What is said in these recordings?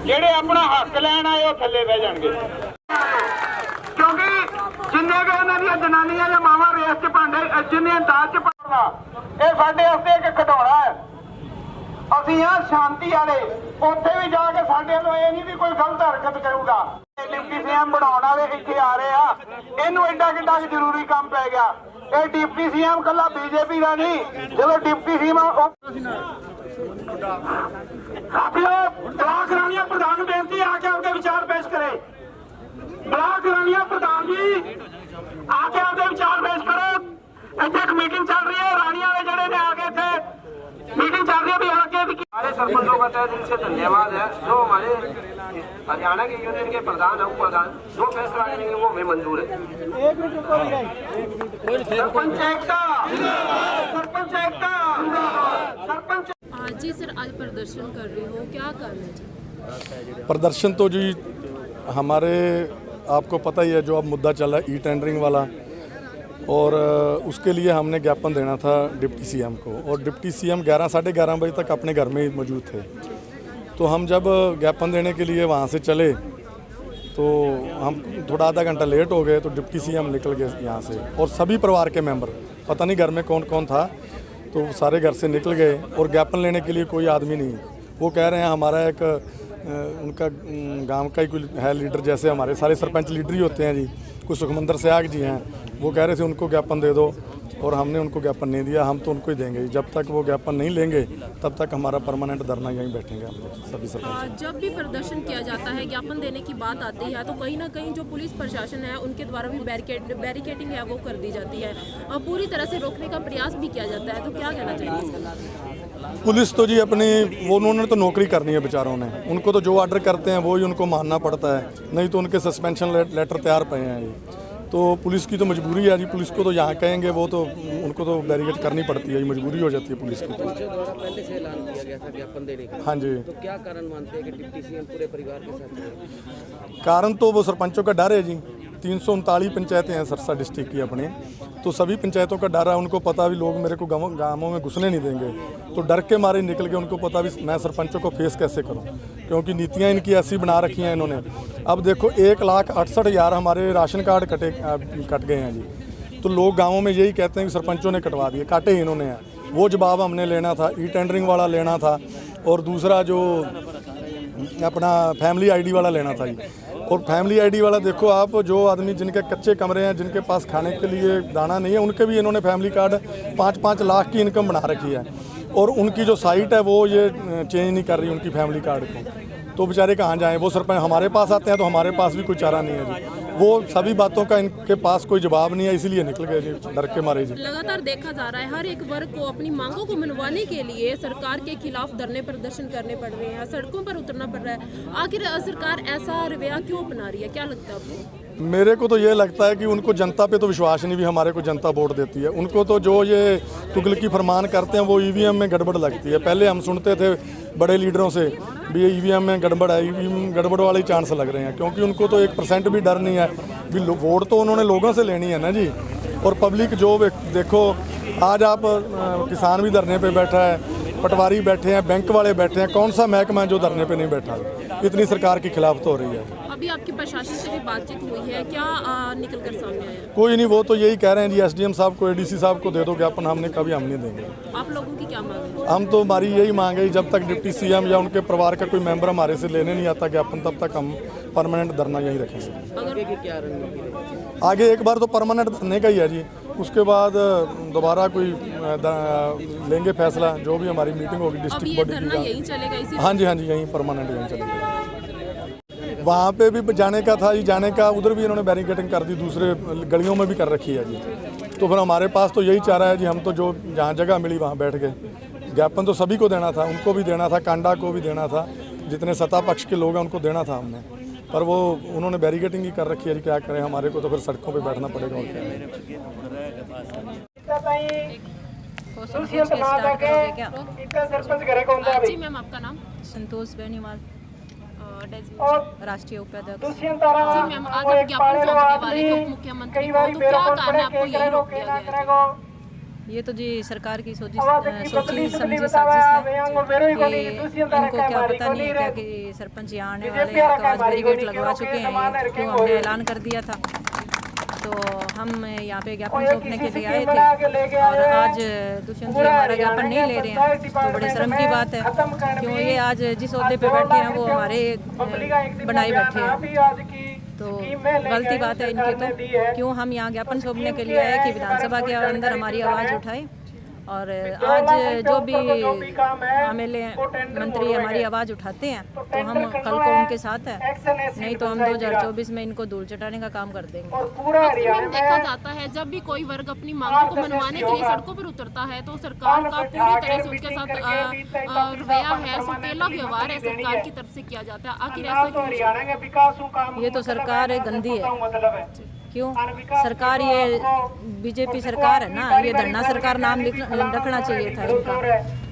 ਜਿਹੜੇ ਆਪਣਾ ਹੱਕ ਲੈਣ ਆਏ ਉਹ ਥੱਲੇ ਬਹਿ ਜਾਣਗੇ। ਕਿਉਂਕਿ ਜਿੰਨੇ ਵੀ ਇਹਨਾਂ ਦੀਆਂ ਜਨਾਨੀਆਂ ਜਾਂ ਮਾਵਾਂ ਰੇਸ 'ਚ ਭਾਂਡੇ ਜਿੰਨੇ ਦਾਜ 'ਚ ਪਾਉਣਾ ਇਹ ਸਾਡੇ ਵਾਸਤੇ ਇੱਕ ਖਿਡੌਣਾ ਹੈ। ਅਸੀਂ ਆ ਸ਼ਾਂਤੀ ਵਾਲੇ ਉੱਥੇ ਵੀ ਜਾ ਕੇ ਸਾਡੇ ਵੱਲੋਂ ਇਹ ਨਹੀਂ ਵੀ ਕੋਈ ਗਲਤ ਹਰਕਤ ਕਰੂਗਾ। ਡਿਪਟੀ ਸੀਐਮ ਬਣਾਉਣ ਵਾਲੇ ਇੱਥੇ ਆ ਰਹੇ ਆ, ਇਹਨੂੰ ਐਡਾ ਕਿੱਡਾ ਜ਼ਰੂਰੀ ਕੰਮ ਪੈ ਗਿਆ। ਇਹ ਡਿਪਟੀ ਸੀਐਮ ਕੱਲਾ ਬੀਜੇਪੀ ਦਾ ਨਹੀਂ, ਜਦੋਂ ਡਿਪਟੀ ਸੀਐਮ ਬਲਾਕ ਰਾਣੀਆ ਪ੍ਰਧਾਨ ਨੂੰ ਬੇਨਤੀ ਆ ਕੇ ਆਪਦੇ ਵਿਚਾਰ ਪੇਸ਼ ਕਰੇ। ਬਲਾਕ ਰਾਣੀਆ ਪ੍ਰਧਾਨ ਜੀ ਆ ਕੇ ਆਪਦੇ ਵਿਚਾਰ ਪੇਸ਼ ਕਰੋ। ਇੱਥੇ ਇੱਕ मीटिंग चल रही है, रानिया वाले जड़े ने आगे थे मीटिंग चल रही है भी हल्के हमारे सरपंचों का तहे दिल से धन्यवाद है। जो हमारे हरियाणा के यूनियन के प्रधान है प्रधान जो फैसला करेंगे वो हमें मंजूर है। सरपंच एकता, सरपंच एकता, सरपंच। जी सर, आज प्रदर्शन कर रहे हो, क्या कारण है जी? प्रदर्शन तो जी हमारे आपको पता ही है जो अब मुद्दा चल रहा है ई टेंडरिंग वाला, और उसके लिए हमने ज्ञापन देना था डिप्टी सीएम को, और डिप्टी सीएम 11 साढ़े 11 बजे तक अपने घर में ही मौजूद थे। तो हम जब ज्ञापन देने के लिए वहाँ से चले तो हम थोड़ा आधा घंटा लेट हो गए, तो डिप्टी सीएम निकल गए यहाँ से, और सभी परिवार के मेंबर, पता नहीं घर में कौन कौन था, तो सारे घर से निकल गए और ज्ञापन लेने के लिए कोई आदमी नहीं। वो कह रहे हैं हमारा एक उनका गांव का ही कोई है लीडर, जैसे हमारे सारे सरपंच लीडर ही होते हैं जी, कुछ सुखमंदर सहयाग जी हैं, वो कह रहे थे उनको ज्ञापन दे दो, और हमने उनको ज्ञापन नहीं दिया। हम तो उनको ही देंगे, जब तक वो ज्ञापन नहीं लेंगे तब तक हमारा परमानेंट धरना यहीं बैठेंगे हम लोग सभी सरपंच। जब भी प्रदर्शन किया जाता है, ज्ञापन देने की बात आती है, तो कहीं ना कहीं जो पुलिस प्रशासन है उनके द्वारा भी बैरिकेडिंग है वो कर दी जाती है और पूरी तरह से रोकने का प्रयास भी किया जाता है, तो क्या कहना चाहिए? पुलिस तो जी अपनी वो उन्होंने तो नौकरी करनी है बेचारों ने, उनको तो जो ऑर्डर करते हैं वो ही उनको मानना पड़ता है, नहीं तो उनके सस्पेंशन लेटर तैयार पे हैं ये। तो पुलिस की तो मजबूरी है जी, पुलिस को तो यहाँ कहेंगे वो तो उनको तो बैरिकेड करनी पड़ती है, मजबूरी हो जाती है पुलिस की। तो पहले से ऐलान किया गया था ज्ञापन देने का, हाँ जी, तो क्या कारण मानते हैं कि डिप्टी सीएम पूरे परिवार के साथ हैं? कारण तो वो सरपंचों का डर है जी। 339 पंचायतें हैं सरसा डिस्ट्रिक्ट की अपने, तो सभी पंचायतों का डर है, उनको पता भी लोग मेरे को गाँवों में घुसने नहीं देंगे, तो डर के मारे निकल के, उनको पता भी मैं सरपंचों को फेस कैसे करूं, क्योंकि नीतियां इनकी ऐसी बना रखी हैं इन्होंने। अब देखो 1,68,000 हमारे राशन कार्ड कट गए हैं जी, तो लोग गाँवों में यही कहते हैं कि सरपंचों ने कटवा दिए, काटे ही इन्होंने हैं। वो जवाब हमने लेना था, ई टेंडरिंग वाला लेना था, और दूसरा जो अपना फैमिली ID वाला लेना था जी। और फैमिली ID वाला देखो आप, जो आदमी जिनके कच्चे कमरे हैं, जिनके पास खाने के लिए दाना नहीं है, उनके भी इन्होंने फैमिली कार्ड 5-5 लाख की इनकम बना रखी है, और उनकी जो साइट है वो ये चेंज नहीं कर रही उनकी फैमिली कार्ड को, तो बेचारे कहाँ जाएं? वो सरपंच हमारे पास आते हैं तो हमारे पास भी कोई चारा नहीं है जी। वो सभी बातों का इनके पास कोई जवाब नहीं है, इसीलिए निकल गए जी, डर के मारे जी। लगातार देखा जा रहा है हर एक वर्ग को अपनी मांगों को मनवाने के लिए सरकार के खिलाफ धरने प्रदर्शन करने पड़ रहे हैं, सड़कों पर उतरना पड़ रहा है। आखिर सरकार ऐसा रवैया क्यों अपना रही है, क्या लगता है आपको? मेरे को तो ये लगता है कि उनको जनता पे तो विश्वास नहीं भी, हमारे को जनता वोट देती है, उनको तो जो ये तुगलकी फरमान करते हैं वो EVM में गड़बड़ लगती है। पहले हम सुनते थे बड़े लीडरों से भी ये EVM में गड़बड़ है, EVM गड़बड़ वाले चांस लग रहे हैं, क्योंकि उनको तो 1% भी डर नहीं है भी, वोट तो उन्होंने लोगों से लेनी है ना जी। और पब्लिक जो देखो आज आप किसान भी धरने पे बैठा है, पटवारी बैठे हैं, बैंक वाले बैठे हैं, कौन सा महकमा है जो धरने पे नहीं बैठा? इतनी सरकार के खिलाफ तो हो रही है। अभी आपकी प्रशासन से भी बातचीत हुई है, क्या निकल कर सामने आया? कोई नहीं, वो तो यही कह रहे हैं जी SDM साहब को, ADC साहब को दे दो ज्ञापन, हमने कभी हम नहीं देंगे। आप लोगों की क्या मांग है? हम तो हमारी यही मांग है, जब तक डिप्टी सीएम या उनके परिवार का कोई मेंबर हमारे से लेने नहीं आता ज्ञापन, तब तक हम परमानेंट धरना यहीं रखेंगे। क्या रणनीति? आगे एक बार तो परमानेंट धरने का ही है जी, उसके बाद दोबारा कोई लेंगे फैसला, जो भी हमारी मीटिंग होगी डिस्ट्रिक्ट बॉडी की। यहीं चलेगा इसी? हाँ जी, हाँ जी, यहीं परमानेंट यहीं चलेगा। वहाँ पे भी जाने का था जी, जाने का, उधर भी इन्होंने बैरिकेडिंग कर दी, दूसरे गलियों में भी कर रखी है जी। तो फिर हमारे पास तो यही चाह रहा है जी, हम तो जो जहाँ जगह मिली वहाँ बैठ गए। ज्ञापन तो सभी को देना था, उनको भी देना था, कांडा को भी देना था, जितने सत्ता पक्ष के लोग हैं उनको देना था हमने, पर वो उन्होंने बैरिकेडिंग ही कर रखी है जी। क्या करें, हमारे को तो फिर सड़कों पे बैठना पड़ेगा। और क्या जी मैम, आपका नाम? संतोष बेनीवाल, राष्ट्रीय उपाध्यक्ष। जी मैम, आज आप ज्ञापन सौंपने वाले थे मुख्यमंत्री को, तो क्या कारण है आपको यही रोक दिया गया? ये तो जी सरकार की सोची समझी साजिश है कि इनको क्या पता नहीं है क्या कि सरपंच यहाँ आने वाले हैं, तो आज बैरिकेड लगवा चुके हैं ये, क्यों हमने ऐलान कर दिया था। तो हम यहाँ पे ज्ञापन सौंपने के लिए आए थे और आज दुष्यंत जी हमारा ज्ञापन नहीं ले रहे हैं, तो बड़े शर्म की बात है, क्यों ये आज जिस ओहदे पे बैठे हैं वो हमारे बनाए बैठे हैं, तो गलती बात है इनकी। तो क्यों हम यहाँ ज्ञापन सौंपने के लिए आए कि विधानसभा के अंदर हमारी आवाज़ उठाए, और आज जो भी एमएलए मंत्री हमारी आवाज़ उठाते हैं तो हम कल को उनके साथ हैं, नहीं तो हम 2024 में इनको धूल चटाने का काम कर देंगे। मैक्सिमम देखा जाता है जब भी कोई वर्ग अपनी मांगों को मनवाने के लिए सड़कों पर उतरता है तो सरकार का पूरी तरह से उसके साथ रवैया है, सौतेला व्यवहार है सरकार की तरफ से किया जाता है। आखिर ऐसा क्यों? ये तो सरकार गंदी है, क्यों सरकार ये बीजेपी सरकार है ना, ये धरना सरकार नाम रखना चाहिए था इनका।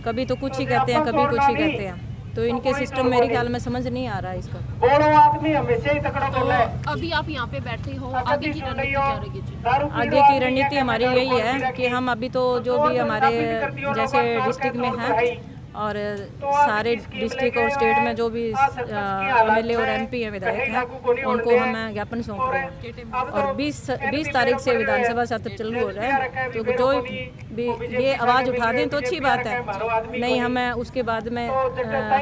कभी तो कुछ ही कहते हैं, कभी कुछ ही कहते हैं, तो इनके सिस्टम मेरे ख्याल में समझ नहीं आ रहा है इसका। तो अभी आप यहाँ पे बैठे हो, आगे की रणनीति क्या रहेगी जी? आगे की रणनीति हमारी यही है कि हम अभी तो जो भी हमारे जैसे डिस्ट्रिक्ट में हैं और सारे डिस्ट्रिक्ट और स्टेट में जो भी एमएलए और एमपी हैं, विधायक हैं, उनको हम ज्ञापन सौंप रहे हैं। और 20 तारीख से विधानसभा सत्र चालू हो रहा है, तो जो भी ये आवाज़ उठा दें तो अच्छी बात है, नहीं हमें उसके बाद में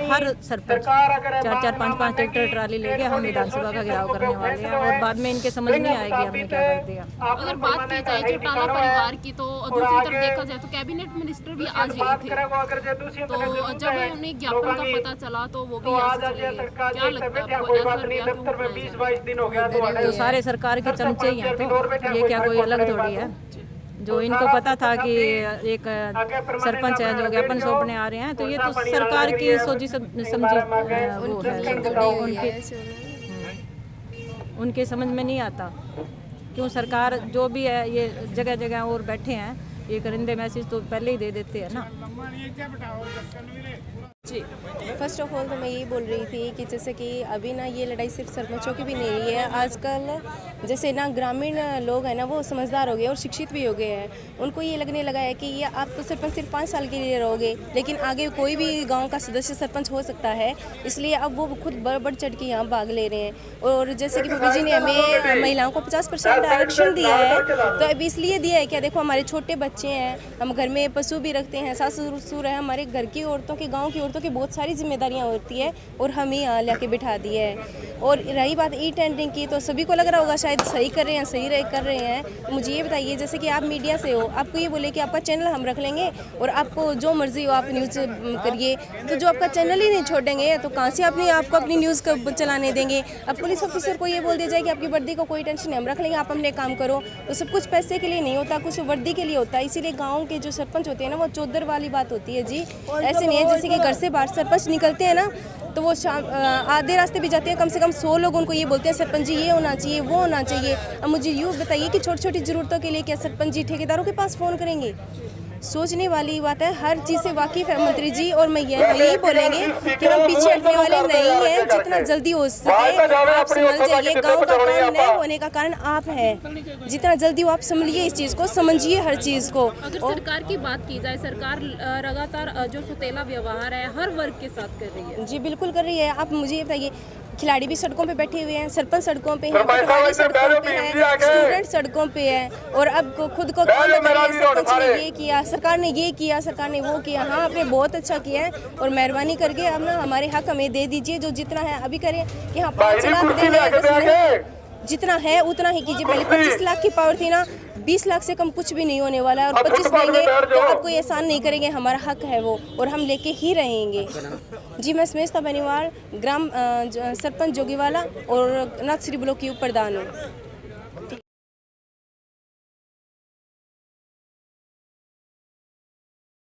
हर सरपंच 4-4, 5-5 ट्रैक्टर ट्राली लेके हम विधानसभा का घेराव करने वाले हैं, और बाद में इनके समझ नहीं आएगी हमने क्या कर दिया। अगर बात की जाए चौटाला परिवार की, तो दूसरी तरफ देखा जाए तो कैबिनेट मिनिस्टर भी आज यही थे, तो जब उन्हें ज्ञापन का पता चला तो वो भी यहाँ से चले गए। क्या लगता है आपको, ऐसा रवैया क्यों अपनाया जा? तो सारे सरकार के चमचे ही हैं, तो ये क्या कोई अलग थोड़ी है। जो इनको पता था कि एक सरपंच है जो ज्ञापन सौंपने आ रहे हैं, तो ये तो सरकार की सोची समझी वो है, उनके समझ में नहीं आता। क्यों सरकार जो भी है ये जगह जगह और बैठे हैं, ये करिंदे मैसेज तो पहले ही दे देते हैं ना जी। फर्स्ट ऑफ ऑल तो मैं यही बोल रही थी कि जैसे कि अभी ना ये लड़ाई सिर्फ सरपंचों की भी नहीं रही है, आजकल जैसे ना ग्रामीण लोग हैं ना वो समझदार हो गए और शिक्षित भी हो गए हैं। उनको ये लगने लगा है कि ये आप तो सरपंच सिर्फ 5 साल के लिए रहोगे, लेकिन आगे कोई भी गांव का सदस्य सरपंच हो सकता है, इसलिए अब वो खुद बढ़ चढ़ के यहाँ भाग ले रहे हैं। और जैसे कि पीपी जी ने हमें महिलाओं को 50% आरक्षण दिया है, तो अब इसलिए दिया है क्या, देखो हमारे छोटे बच्चे हैं, हम घर में पशु भी रखते हैं, सास ससुर है, हमारे घर की औरतों की, गाँव की औरतों की बहुत सारी जिम्मेदारियां होती है, और हम ही यहाँ लाके बिठा दिए है। और रही बात ई टेंडरिंग की, तो सभी को लग रहा होगा शायद सही कर रहे हैं, सही कर रहे हैं। तो मुझे ये बताइए, जैसे कि आप मीडिया से हो, आपको ये बोले कि आपका चैनल हम रख लेंगे और आपको जो मर्जी हो आप न्यूज़ करिए, तो जो आपका चैनल ही नहीं छोड़ेंगे तो कहाँ से आपको अपनी न्यूज़ को चलाने देंगे। अब पुलिस ऑफिसर को ये बोल दिया जाए कि आपकी वर्दी को कोई टेंशन नहीं, हम रख लेंगे, आप अपने काम करो। तो सब कुछ पैसे के लिए नहीं होता, कुछ वर्दी के लिए होता है। इसीलिए गाँव के जो सरपंच होते हैं ना, वो चौधर वाली बात होती है जी। ऐसे नहीं है जैसे कि घर से बाहर सरपंच निकलते हैं ना, तो वो शाम आधे रास्ते भी जाते हैं, कम से कम 100 लोग उनको ये बोलते हैं सरपंच जी ये होना चाहिए, वो होना चाहिए। अब मुझे यूँ बताइए कि छोटी छोटी ज़रूरतों के लिए क्या सरपंच जी ठेकेदारों के पास फ़ोन करेंगे? सोचने वाली बात है, हर चीज़ से वाकिफ़ है मंत्री जी, और मैं यही बोलेंगे कि हम पीछे हटने वाले नहीं हैं। जितना जल्दी हो सके आप समझ जाइए, गांव का काम नहीं होने का कारण आप हैं, जितना जल्दी हो आप समझिए इस चीज़ को, समझिए हर चीज़ को। अगर सरकार की बात की जाए, सरकार लगातार जो सौतेला व्यवहार है हर वर्ग के साथ कर रही है। जी बिल्कुल कर रही है। आप मुझे ये बताइए, खिलाड़ी भी सड़कों पे बैठे हुए हैं, सरपंच सड़कों पे हैं, पटवारी सड़कों पे हैं, स्टूडेंट सड़कों पे हैं, और अब खुद को कौन बताइए सरपंच ने ये किया, सरकार ने ये किया, सरकार ने वो किया। हाँ आपने बहुत अच्छा किया है, और मेहरबानी करके अब ना हमारे हक हमें दे दीजिए, जो जितना है अभी करें कि हाँ 5 लाख देंगे, जितना है उतना ही कीजिए। पहले 25 लाख की पावर थी ना, 20 लाख से कम कुछ भी नहीं होने वाला है, और 25 देंगे तो आपको एहसान नहीं करेंगे, हमारा हक है वो, और हम लेके ही रहेंगे। जी मैं स्मेस्ता बेनीवाल, ग्राम सरपंच जोगीवाला और नाथ श्री ब्लॉक की उप प्रधान हूँ।